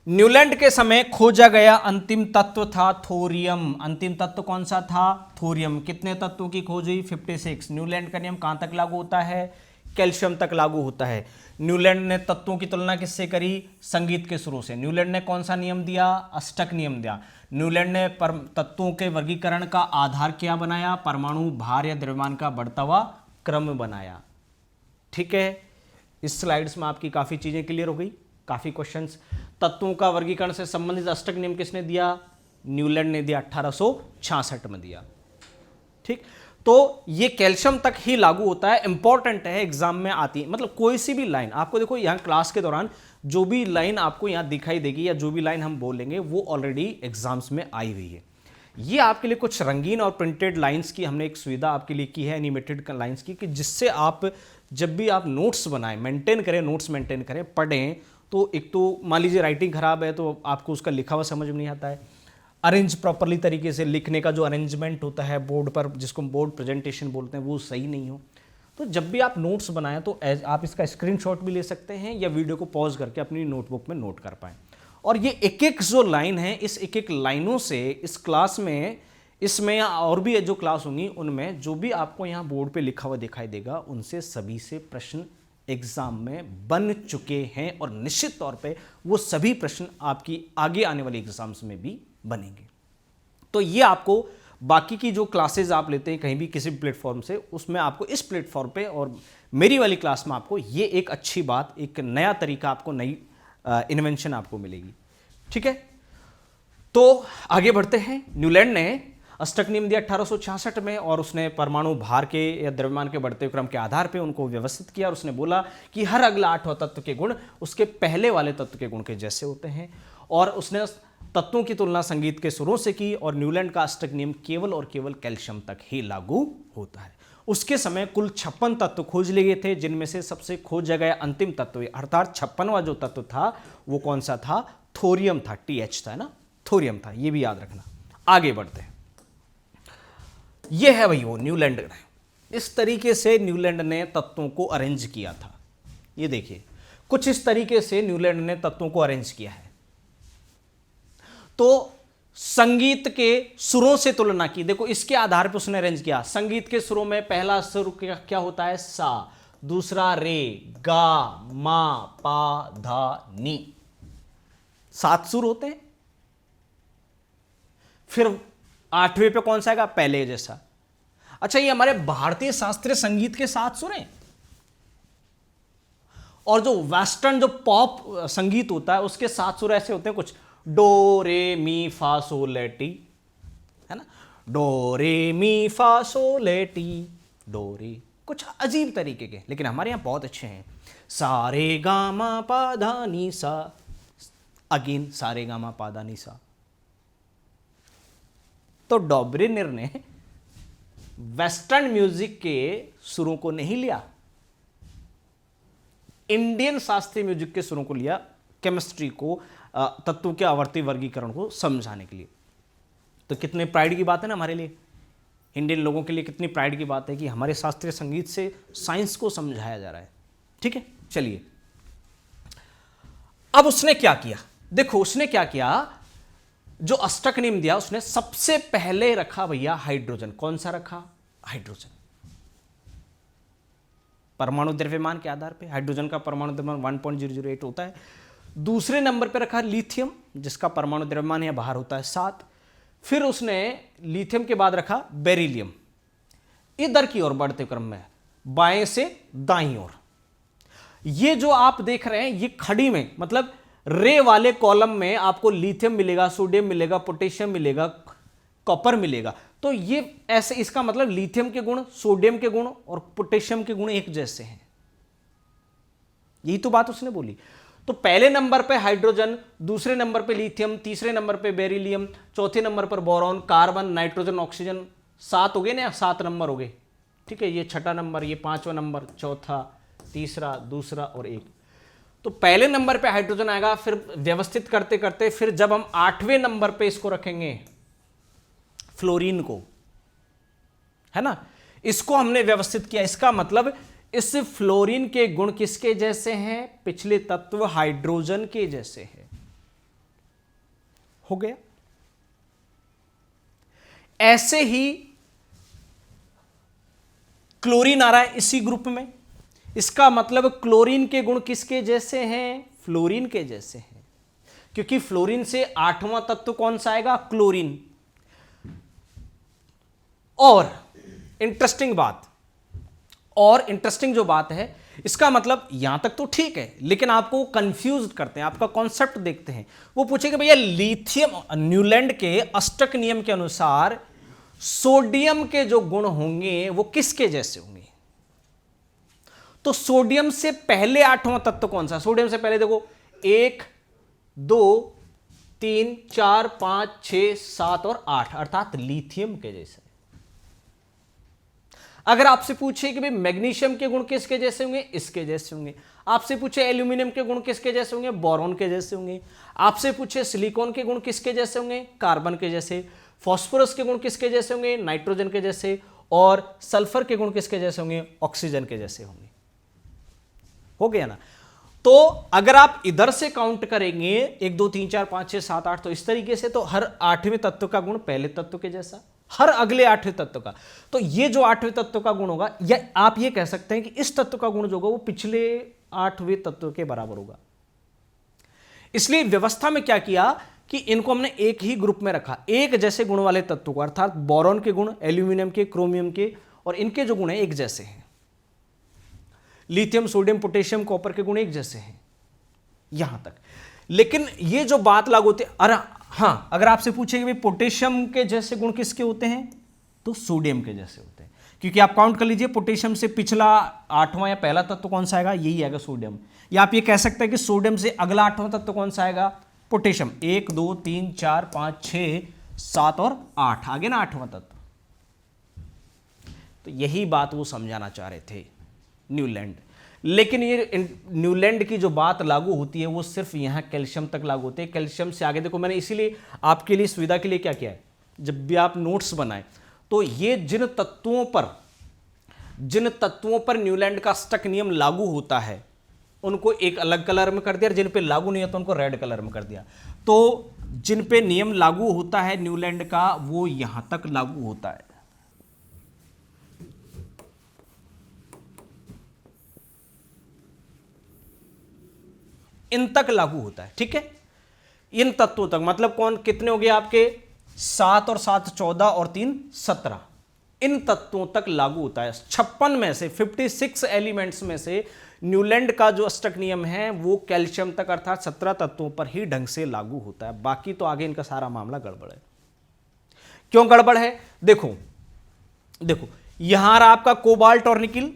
न्यूलैंड के समय खोजा गया अंतिम तत्व था थोरियम। अंतिम तत्व कौन सा था? थोरियम। कितने तत्वों की खोज हुई? 56। न्यूलैंड का नियम कहां तक लागू होता है? कैल्शियम तक लागू होता है। न्यूलैंड ने तत्वों की तुलना किससे करी? संगीत के सुरों से। न्यूलैंड ने कौन सा नियम दिया? अष्टक नियम दिया। न्यूलैंड ने तत्वों के वर्गीकरण का आधार क्या बनाया? परमाणु भार या द्रव्यमान का बढ़ता हुआ क्रम बनाया। ठीक है, इस स्लाइड्स में आपकी काफी चीजें क्लियर हो गई, काफी क्वेश्चंस। तत्वों का वर्गीकरण से संबंधित अष्टक नियम किसने दिया? न्यूलैंड ने दिया, 1866 में दिया। ठीक, तो ये कैल्शियम तक ही लागू होता है, इंपॉर्टेंट है, एग्जाम में आती है। मतलब कोई सी भी लाइन आपको, देखो यहां क्लास के दौरान जो भी लाइन आपको यहां दिखाई देगी या जो भी लाइन हम बोलेंगे वो ऑलरेडी एग्जाम्स में आई हुई है। ये आपके लिए कुछ रंगीन और प्रिंटेड लाइंस की हमने एक सुविधा आपके लिए की है, एनिमेटेड लाइंस की, कि जिससे आप जब भी आप नोट्स बनाएं, मेंटेन करें, नोट्स मेंटेन करें, पढ़ें, तो एक तो मान लीजिए राइटिंग खराब है तो आपको उसका लिखा हुआ समझ में नहीं आता है, अरेंज प्रॉपरली तरीके से लिखने का जो अरेंजमेंट होता है बोर्ड पर, जिसको बोर्ड प्रेजेंटेशन बोलते हैं, वो सही नहीं हो, तो जब भी आप नोट्स बनाएं तो आप इसका स्क्रीनशॉट भी ले सकते हैं या वीडियो को पॉज करके अपनी नोटबुक में नोट कर पाएं। और ये एक एक जो लाइन है, इस एक एक लाइनों से इस क्लास में, इसमें या और भी जो क्लास होंगी उनमें जो भी आपको यहाँ बोर्ड पे लिखा हुआ दिखाई देगा, उनसे सभी से प्रश्न एग्जाम में बन चुके हैं और निश्चित तौर पे वो सभी प्रश्न आपकी आगे आने वाले एग्जाम्स में भी बनेंगे। तो ये आपको बाकी की जो क्लासेस आप लेते हैं कहीं भी किसी भी प्लेटफॉर्म से, उसमें आपको इस प्लेटफॉर्म पे और मेरी वाली क्लास में आपको ये एक अच्छी बात, एक नया तरीका, आपको नई इन्वेंशन आपको मिलेगी। ठीक है, तो आगे बढ़ते हैं। न्यूलैंड ने अष्टक नियम दिया 1866 में और उसने परमाणु भार के या द्रव्यमान के बढ़ते क्रम के आधार पे उनको व्यवस्थित किया और उसने बोला कि हर अगला आठवां तत्व के गुण उसके पहले वाले तत्व के गुण के जैसे होते हैं, और उसने तत्वों की तुलना संगीत के सुरों से की, और न्यूलैंड का अष्टक नियम केवल और केवल कैल्शियम तक ही लागू होता है। उसके समय कुल 56 तत्व खोज लिए गए थे, जिनमें से सबसे खोजा गया अंतिम तत्व अर्थात 56वां जो तत्व था वो कौन सा था? थोरियम था, TH था ना, थोरियम था, ये भी याद रखना। आगे बढ़ते हैं। ये है भाई वो न्यूलैंड ने, इस तरीके से न्यूलैंड ने तत्वों को अरेंज किया था। ये देखिए कुछ इस तरीके से न्यूलैंड ने तत्वों को अरेंज किया है। तो संगीत के सुरों से तुलना की, देखो इसके आधार पर उसने अरेंज किया। संगीत के सुरों में पहला सुर क्या होता है? सा, दूसरा रे, गा, मा, पा, धा, नी, 7 सुर होते हैं। फिर 8वें पे कौन सा आएगा? पहले जैसा। अच्छा, ये हमारे भारतीय शास्त्रीय संगीत के 7 सुर हैं, और जो वेस्टर्न जो पॉप संगीत होता है उसके 7 सुर ऐसे होते हैं कुछ, डो रे मी फा सो ले टी, है ना, डो रे मी फा सो ले टी, डो रे, कुछ अजीब तरीके के, लेकिन हमारे यहां बहुत अच्छे हैं। सारे गामा पा धा नी सा, अगेन सारे गामा पा धा नी सा। तो डॉब्रेनिर ने वेस्टर्न म्यूजिक के सुरों को नहीं लिया, इंडियन शास्त्रीय म्यूजिक के सुरों को लिया, केमिस्ट्री को, तत्वों के आवर्ती वर्गीकरण को समझाने के लिए। तो कितने प्राइड की बात है ना हमारे लिए, इंडियन लोगों के लिए कितनी प्राइड की बात है कि हमारे शास्त्रीय संगीत से साइंस को समझाया जा रहा है। ठीक है, चलिए अब उसने क्या किया, देखो उसने क्या किया, जो अष्टक नियम दिया उसने सबसे पहले रखा भैया हाइड्रोजन। कौन सा रखा? हाइड्रोजन। परमाणु द्रव्यमान के आधार पे हाइड्रोजन का परमाणु द्रव्यमान 1.008 होता है। दूसरे नंबर पे रखा लिथियम, जिसका परमाणु द्रव्यमान यहाँ बाहर होता है 7। फिर उसने लिथियम के बाद रखा बेरिलियम, इधर की ओर बढ़ते क्रम में, बाएं से दाईं ओर। ये जो आप देख रहे हैं ये खड़ी में, मतलब रे वाले कॉलम में आपको लिथियम मिलेगा, सोडियम मिलेगा, पोटेशियम मिलेगा, कॉपर मिलेगा। तो ये ऐसे, इसका मतलब लिथियम के गुण, सोडियम के गुण और पोटेशियम के गुण एक जैसे हैं। यही तो बात उसने बोली। तो पहले नंबर पे हाइड्रोजन, दूसरे नंबर पे लिथियम, तीसरे नंबर पे बेरिलियम, चौथे नंबर पर बोरॉन, कार्बन, नाइट्रोजन, ऑक्सीजन। 7 हो गए ना, 7 नंबर हो गए। ठीक है, ये छठा नंबर, ये 5वां नंबर, चौथा, तीसरा, दूसरा और 1। तो पहले नंबर पे हाइड्रोजन आएगा, फिर व्यवस्थित करते करते फिर जब हम 8वें नंबर पे इसको रखेंगे फ्लोरीन को, है ना, इसको हमने व्यवस्थित किया। इसका मतलब इस फ्लोरीन के गुण किसके जैसे हैं? पिछले तत्व हाइड्रोजन के जैसे हैं। हो गया। ऐसे ही क्लोरीन आ रहा है इसी ग्रुप में, इसका मतलब क्लोरीन के गुण किसके जैसे हैं? फ्लोरीन के जैसे हैं, क्योंकि फ्लोरीन से 8वां तत्व कौन सा आएगा? क्लोरीन। और इंटरेस्टिंग बात, और इंटरेस्टिंग जो बात है इसका मतलब यहां तक तो ठीक है, लेकिन आपको कंफ्यूज करते हैं, आपका कॉन्सेप्ट देखते हैं। वो पूछेगा भैया लिथियम, न्यूलैंड के अष्टक नियम के अनुसार सोडियम के जो गुण होंगे वो किसके जैसे होंगे? तो सोडियम से पहले आठवां तत्व कौन सा? सोडियम से पहले देखो 1 2 3 4 5 6 7 और 8, अर्थात लिथियम के जैसे। अगर आपसे पूछे कि भाई मैग्नीशियम के गुण किसके जैसे होंगे? इसके जैसे होंगे। आपसे पूछे एल्यूमिनियम के गुण किसके जैसे होंगे? बोरॉन के जैसे होंगे। आपसे पूछे सिलिकॉन के गुण किसके जैसे होंगे? कार्बन के जैसे। फास्फोरस के गुण किसके जैसे होंगे? नाइट्रोजन के जैसे। और सल्फर के गुण किसके जैसे होंगे? ऑक्सीजन के जैसे होंगे। हो गया ना? तो अगर आप इधर से काउंट करेंगे 1 2 3 4 5 6 7 8, तो इस तरीके से, तो हर 8वें तत्व का गुण पहले तत्व के जैसा, हर अगले 8वें तत्व का। तो ये जो 8वें तत्व का गुण होगा, या आप ये कह सकते हैं कि इस तत्व का गुण जो होगा वो पिछले 8वें तत्व के बराबर होगा। इसलिए व्यवस्था में क्या किया कि इनको हमने एक ही ग्रुप में रखा, एक जैसे गुण वाले तत्व को, अर्थात बोरॉन के गुण, एल्यूमिनियम के, क्रोमियम के, और इनके जो गुण हैं एक जैसे हैं। लिथियम, सोडियम, पोटेशियम, कॉपर के गुण एक जैसे हैं यहां तक। लेकिन ये जो बात लागू होती है, अरे हां, अगर आपसे पूछेंगे भाई पोटेशियम के जैसे गुण किसके होते हैं, तो सोडियम के जैसे होते हैं। क्योंकि आप काउंट कर लीजिए, पोटेशियम से पिछला 8वां या पहला तत्व कौन सा आएगा? यही आएगा, सोडियम। या आप ये कह सकते हैं कि सोडियम से अगला 8वां तत्व कौन सा आएगा? पोटेशियम। 1 2 3 4 5 6 7 और 8 आगे ना 8वां तत्व। तो यही बात वो समझाना चाह रहे थे न्यूलैंड। लेकिन ये न्यूलैंड की जो बात लागू होती है वो सिर्फ यहाँ कैल्शियम तक लागू होती है। कैल्शियम से आगे देखो, मैंने इसीलिए आपके लिए सुविधा के लिए क्या किया है, जब भी आप नोट्स बनाएं तो ये जिन तत्वों पर न्यूलैंड का अष्टक नियम लागू होता है उनको एक अलग कलर में कर दिया, और जिन पे लागू नहीं होता उनको रेड कलर में कर दिया। तो जिन पे नियम लागू होता है न्यूलैंड का वो यहां तक लागू होता है। इन तक लागू होता है, ठीक है, इन तत्वों तक। मतलब कौन, कितने हो गए आपके? 7 और 7 14 और 3 17। इन तत्वों तक लागू होता है। 56 में से 56 एलिमेंट्स में से न्यूलैंड का जो अष्टक नियम है वो कैल्शियम तक, अर्थात 17 तत्वों पर ही ढंग से लागू होता है। बाकी तो आगे इनका सारा मामला गड़बड़ है। क्यों गड़बड़ है? देखो यहां आपका कोबाल्ट और निकिल,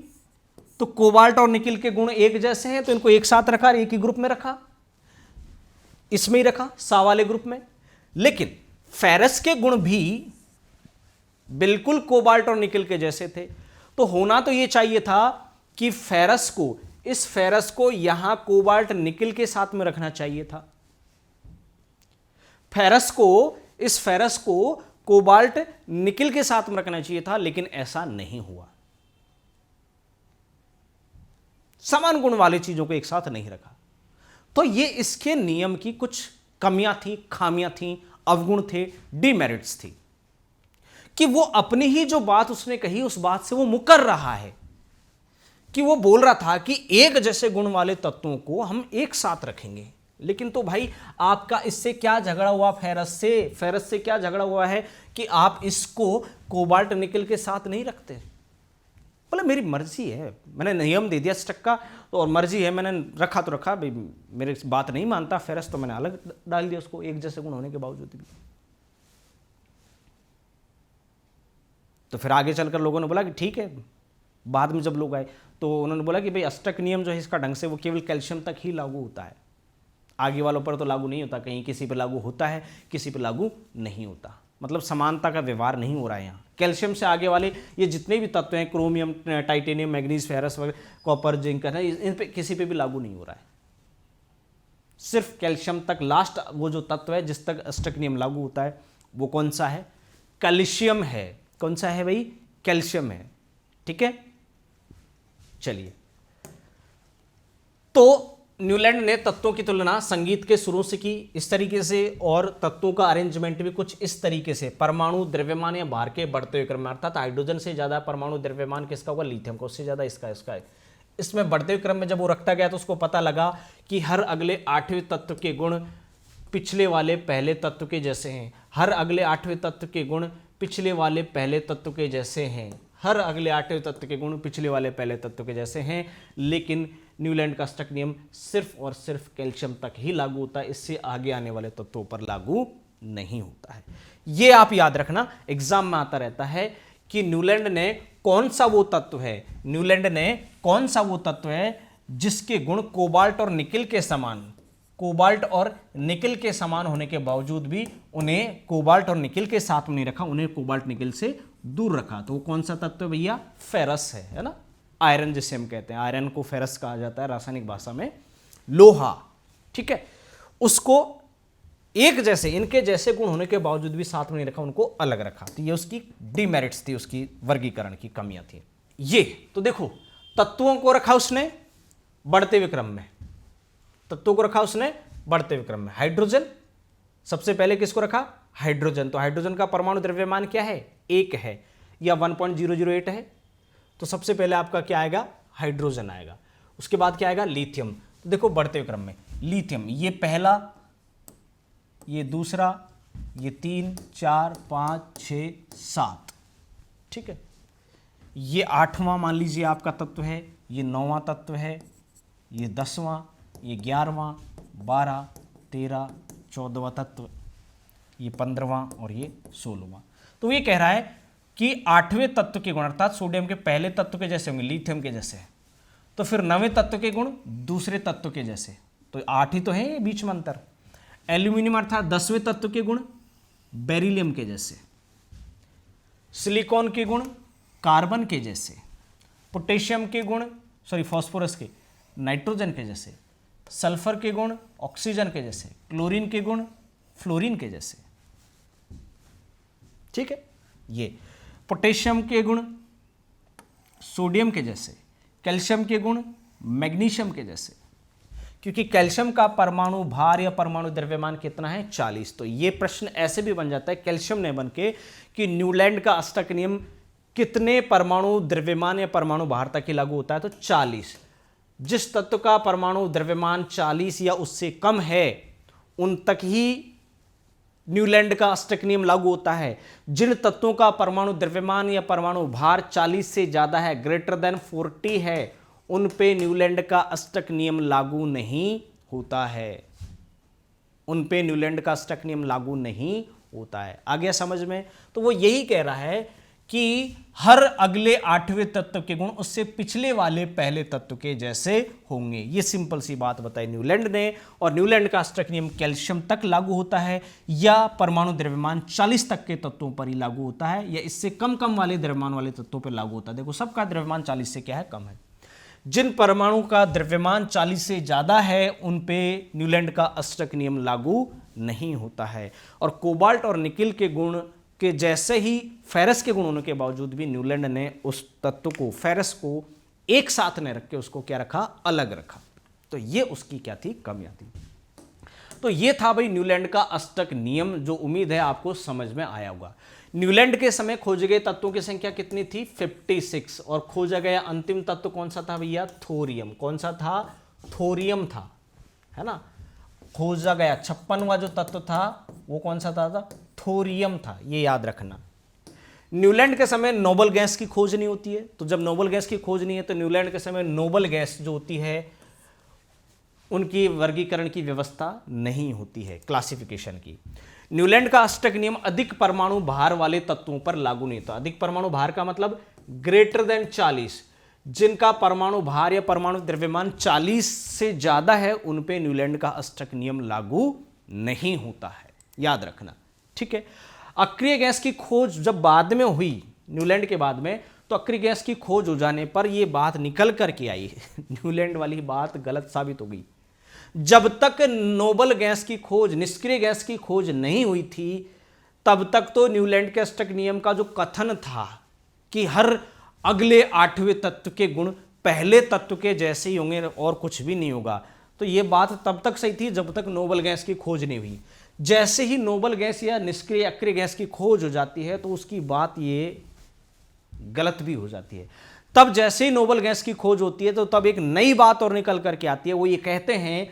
तो कोबाल्ट और निकिल के गुण एक जैसे हैं, तो इनको एक साथ रखा, एक ही ग्रुप में रखा, इसमें ही रखा, सा वाले ग्रुप में। लेकिन फेरस के गुण भी बिल्कुल कोबाल्ट और निकिल के जैसे थे। तो होना तो यह चाहिए था कि इस फेरस को यहां कोबाल्ट निकिल के साथ में रखना चाहिए था। इस फेरस को कोबाल्ट निकिल के साथ में रखना चाहिए था, लेकिन ऐसा नहीं हुआ। समान गुण वाली चीजों को एक साथ नहीं रखा। तो ये इसके नियम की कुछ कमियां थी, खामियां थी, अवगुण थे, डिमेरिट्स थी, कि वो अपनी ही जो बात उसने कही उस बात से वो मुकर रहा है, कि वो बोल रहा था कि एक जैसे गुण वाले तत्वों को हम एक साथ रखेंगे। लेकिन तो भाई आपका इससे क्या झगड़ा हुआ? फेरस से क्या झगड़ा हुआ है कि आप इसको कोबाल्ट निकल के साथ नहीं रखते? बोले मेरी मर्जी है, मैंने नियम दे दिया स्टक का, तो और मर्जी है, मैंने रखा तो रखा, भाई मेरी बात नहीं मानता फेरस, तो मैंने अलग डाल दिया उसको, एक जैसे गुण होने के बावजूद भी। तो फिर आगे चलकर लोगों ने बोला कि ठीक है, बाद में जब लोग आए तो उन्होंने बोला कि भाई अष्टक नियम जो है इसका ढंग से वो केवल कैल्शियम तक ही लागू होता है, आगे वालों पर तो लागू नहीं होता। कहीं किसी पर लागू होता है, किसी पर लागू नहीं होता। मतलब समानता का व्यवहार नहीं हो रहा है यहाँ। कैल्शियम से आगे वाले ये जितने भी तत्व हैं, क्रोमियम, टाइटेनियम, मैग्नीज, फेरस वगैरह, कॉपर, जिंक, इन पे किसी पे भी लागू नहीं हो रहा है। सिर्फ कैल्शियम तक लास्ट वो जो तत्व है जिस तक अष्टक नियम लागू होता है वो कौन सा है? कैल्शियम है। कौन सा है भाई? कैल्शियम है। ठीक है, चलिए। तो न्यूलैंड ने तत्वों की तुलना संगीत के सुरों से की इस तरीके से, और तत्वों का अरेंजमेंट भी कुछ इस तरीके से। परमाणु द्रव्यमान या भार के बढ़ते हुए क्रम में, अर्थात हाइड्रोजन से ज्यादा परमाणु द्रव्यमान किसका होगा? लिथियम का। उससे ज्यादा इसका है। इसमें बढ़ते हुए क्रम में जब वो रखता गया तो उसको पता लगा कि हर अगले 8वें तत्व के गुण पिछले वाले पहले तत्व के जैसे हैं। हर अगले 8वें तत्व के गुण पिछले वाले पहले तत्व के जैसे हैं। हर अगले 8वें तत्व के गुण पिछले वाले पहले तत्व के जैसे हैं, लेकिन न्यूलैंड का अष्टक नियम सिर्फ और सिर्फ कैल्शियम तक ही लागू होता है, इससे आगे आने वाले तत्वों पर लागू नहीं होता है। यह आप याद रखना, एग्जाम में आता रहता है कि न्यूलैंड ने कौन सा वो तत्व है, न्यूलैंड ने कौन सा वो तत्व है जिसके गुण कोबाल्ट और निकिल के समान, कोबाल्ट और निकिल के समान होने के बावजूद भी उन्हें कोबाल्ट और निकिल के साथ में नहीं रखा, उन्हें कोबाल्ट निकिल से दूर रखा। तो वो कौन सा तत्व है भैया? फेरस है ना, आयरन जिसे हम कहते हैं, आयरन को फेरस कहा जाता है रासायनिक भाषा में, लोहा, ठीक है। उसको एक जैसे, इनके जैसे गुण होने के बावजूद भी साथ में नहीं रखा, उनको अलग रखा। तो ये उसकी डिमेरिट्स थी, उसकी वर्गीकरण की कमियां थी ये। तो देखो तत्वों को रखा उसने बढ़ते हुए क्रम में, तत्वों को रखा उसने बढ़ते हुए क्रम में। हाइड्रोजन सबसे पहले किसको रखा? हाइड्रोजन। तो हाइड्रोजन का परमाणु द्रव्यमान क्या है? 1 है या 1.008 है। तो सबसे पहले आपका क्या आएगा? हाइड्रोजन आएगा। उसके बाद क्या आएगा? लिथियम। तो देखो बढ़ते हुए क्रम में लिथियम, ये पहला, ये दूसरा, ये 3, 4, 5, 6, 7, ठीक है। ये 8वां मान लीजिए आपका तत्व है, ये 9वां तत्व है, ये 10वां, ये 11वां, 12, 13, 14वां तत्व, ये 15वां और ये 16वां। तो ये कह रहा है कि 8वें तत्व के गुण अर्थात सोडियम के पहले तत्व के जैसे होंगे, लिथियम के जैसे। तो फिर 9वें तत्व के गुण दूसरे तत्व के जैसे, तो 8 ही तो है बीच में अंतर। एल्यूमिनियम अर्थात 10वें तत्व के गुण बेरिलियम के जैसे, सिलिकॉन के गुण कार्बन के जैसे, पोटेशियम के गुण फास्फोरस के नाइट्रोजन के जैसे, सल्फर के गुण ऑक्सीजन के जैसे, क्लोरीन के गुण फ्लोरीन के जैसे, ठीक है। ये पोटेशियम के गुण सोडियम के जैसे, कैल्शियम के गुण मैग्नीशियम के जैसे, क्योंकि कैल्शियम का परमाणु भार या परमाणु द्रव्यमान कितना है? 40। तो ये प्रश्न ऐसे भी बन जाता है कैल्शियम ने बन के कि न्यूलैंड का अष्टक नियम कितने परमाणु द्रव्यमान या परमाणु भार तक ही लागू होता है? तो 40। जिस तत्व का परमाणु द्रव्यमान 40 या उससे कम है उन तक ही न्यूलैंड का अष्टक नियम लागू होता है। जिन तत्वों का परमाणु द्रव्यमान या परमाणु भार 40 से ज्यादा है, ग्रेटर देन 40 है, उन पे न्यूलैंड का अष्टक नियम लागू नहीं होता है, उन पे न्यूलैंड का अष्टक नियम लागू नहीं होता है। आ गया समझ में? तो वो यही कह रहा है कि हर अगले 8वें तत्व के गुण उससे पिछले वाले पहले तत्व के जैसे होंगे। ये सिंपल सी बात बताई न्यूलैंड ने। और न्यूलैंड का अष्टक नियम कैल्शियम तक लागू होता है या परमाणु द्रव्यमान 40 तक के तत्वों पर ही लागू होता है, या इससे कम वाले द्रव्यमान वाले तत्वों पर लागू होता है। देखो सबका द्रव्यमान 40 से क्या है? कम है। जिन परमाणु का द्रव्यमान 40 से ज्यादा है उन पे न्यूलैंड का अष्टक नियम लागू नहीं होता है। और कोबाल्ट और निकिल के गुण के जैसे ही फेरस के गुण होने के बावजूद भी न्यूलैंड ने उस तत्व को, फेरस को एक साथ ने रख के उसको क्या रखा? अलग रखा। तो ये उसकी क्या थी? कमियां थी। तो ये था भाई न्यूलैंड का अष्टक नियम, जो उम्मीद है आपको समझ में आया होगा। न्यूलैंड के समय खोजे गए तत्वों की संख्या कितनी थी? 56। और खोजा गया अंतिम तत्व कौन सा था भैया? थोरियम। कौन सा था? थोरियम था, है ना। खोजा गया 56वां जो तत्व था वो कौन सा था? थोरियम था। ये याद रखना। न्यूलैंड के समय नोबल गैस की खोज नहीं होती है, तो जब नोबल गैस की खोज नहीं है तो न्यूलैंड के समय नोबल गैस जो होती है उनकी वर्गीकरण की व्यवस्था नहीं होती है, क्लासिफिकेशन की। न्यूलैंड का अष्टक नियम अधिक परमाणु भार वाले तत्वों पर लागू नहीं था। अधिक परमाणु भार का मतलब ग्रेटर देन 40। जिनका परमाणु भार या परमाणु द्रव्यमान 40 से ज्यादा है उन पे न्यूलैंड का अष्टक नियम लागू नहीं होता है, याद रखना, ठीक है। अक्रिय गैस की खोज जब बाद में हुई, न्यूलैंड के बाद में, तो अक्रिय गैस की खोज हो जाने पर यह बात निकल करके आई न्यूलैंड वाली बात गलत साबित हो गई। जब तक नोबल गैस की खोज, निष्क्रिय गैस की खोज नहीं हुई थी, तब तक तो न्यूलैंड के अष्टक नियम का जो कथन था कि हर अगले 8वें तत्व के गुण पहले तत्व के जैसे ही होंगे और कुछ भी नहीं होगा, तो यह बात तब तक सही थी जब तक नोबल गैस की खोज नहीं हुई। जैसे ही नोबल गैस या निष्क्रिय अक्रिय गैस की खोज हो जाती है तो उसकी बात ये गलत भी हो जाती है। तब जैसे ही नोबल गैस की खोज होती है तो तब एक नई बात और निकल करके आती है। वो ये कहते हैं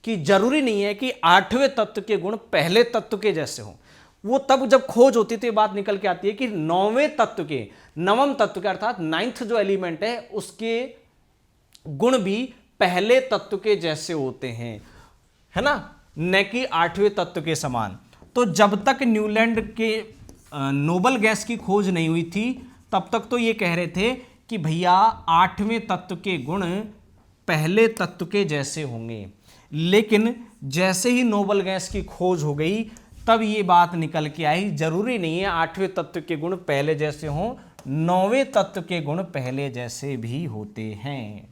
कि जरूरी नहीं है कि 8वें तत्व के गुण पहले तत्व के जैसे हों, वो तब जब खोज होती तो ये बात निकल के आती है कि नवम तत्व के अर्थात 9th जो एलिमेंट है उसके गुण भी पहले तत्व के जैसे होते हैं, है ना, न कि 8वें तत्व के समान। तो जब तक न्यूलैंड के नोबल गैस की खोज नहीं हुई थी तब तक तो ये कह रहे थे कि भैया 8वें तत्व के गुण पहले तत्व के जैसे होंगे, लेकिन जैसे ही नोबल गैस की खोज हो गई तब ये बात निकल के आई जरूरी नहीं है 8वें तत्व के गुण पहले जैसे हों, 9वें तत्व के गुण पहले जैसे भी होते हैं।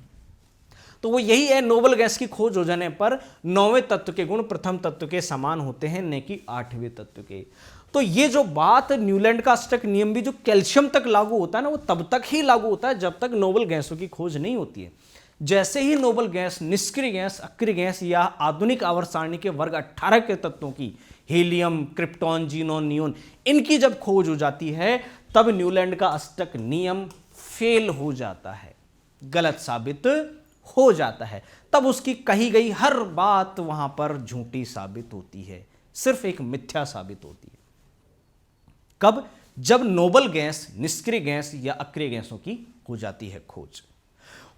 तो वो यही है, नोबल गैस की खोज हो जाने पर 9वें तत्व के गुण प्रथम तत्व के समान होते हैं, न कि 8वें तत्व के। तो ये जो बात न्यूलैंड का अष्टक नियम भी जो कैल्शियम तक लागू होता है ना, वो तब तक ही लागू होता है जब तक नोबल गैसों की खोज नहीं होती है। जैसे ही नोबल गैस, निष्क्रिय गैस, अक्रिय गैस या आधुनिक आवर्त सारणी के वर्ग 18 के तत्वों की, हीलियम, क्रिप्टॉन, जीनोन, नियोन, इनकी जब खोज हो जाती है तब न्यूलैंड का अष्टक नियम फेल हो जाता है, गलत साबित हो जाता है। तब उसकी कही गई हर बात वहां पर झूठी साबित होती है, सिर्फ एक मिथ्या साबित होती है। कब? जब नोबल गैस, निष्क्रिय गैस या अक्रिय गैसों की हो जाती है खोज।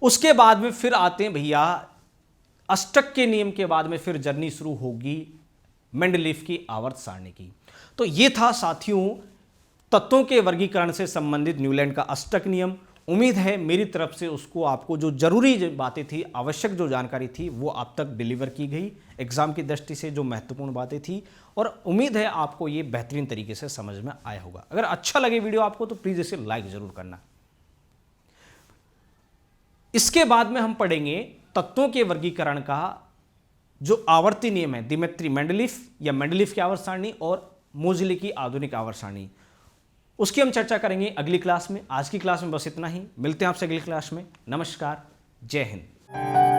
उसके बाद में फिर आते हैं भैया अष्टक के नियम के बाद में फिर जर्नी शुरू होगी मेंडलीफ की आवर्त सारणी की। तो ये था साथियों तत्वों के वर्गीकरण से संबंधित न्यूलैंड का अष्टक नियम। उम्मीद है मेरी तरफ से उसको आपको जो जरूरी बातें थी, आवश्यक जो जानकारी थी, वो आप तक डिलीवर की गई, एग्जाम की दृष्टि से जो महत्वपूर्ण बातें थी, और उम्मीद है आपको ये बेहतरीन तरीके से समझ में आया होगा। अगर अच्छा लगे वीडियो आपको तो प्लीज इसे लाइक जरूर करना। इसके बाद में हम पढ़ेंगे तत्वों के वर्गीकरण का जो आवर्ती नियम है, दिमित्री मेंडलीफ या मेंडलीफ की आवर्त सारणी और मोजले की आधुनिक आवर्त सारणी, उसकी हम चर्चा करेंगे अगली क्लास में। आज की क्लास में बस इतना ही, मिलते हैं आपसे अगली क्लास में। नमस्कार, जय हिंद।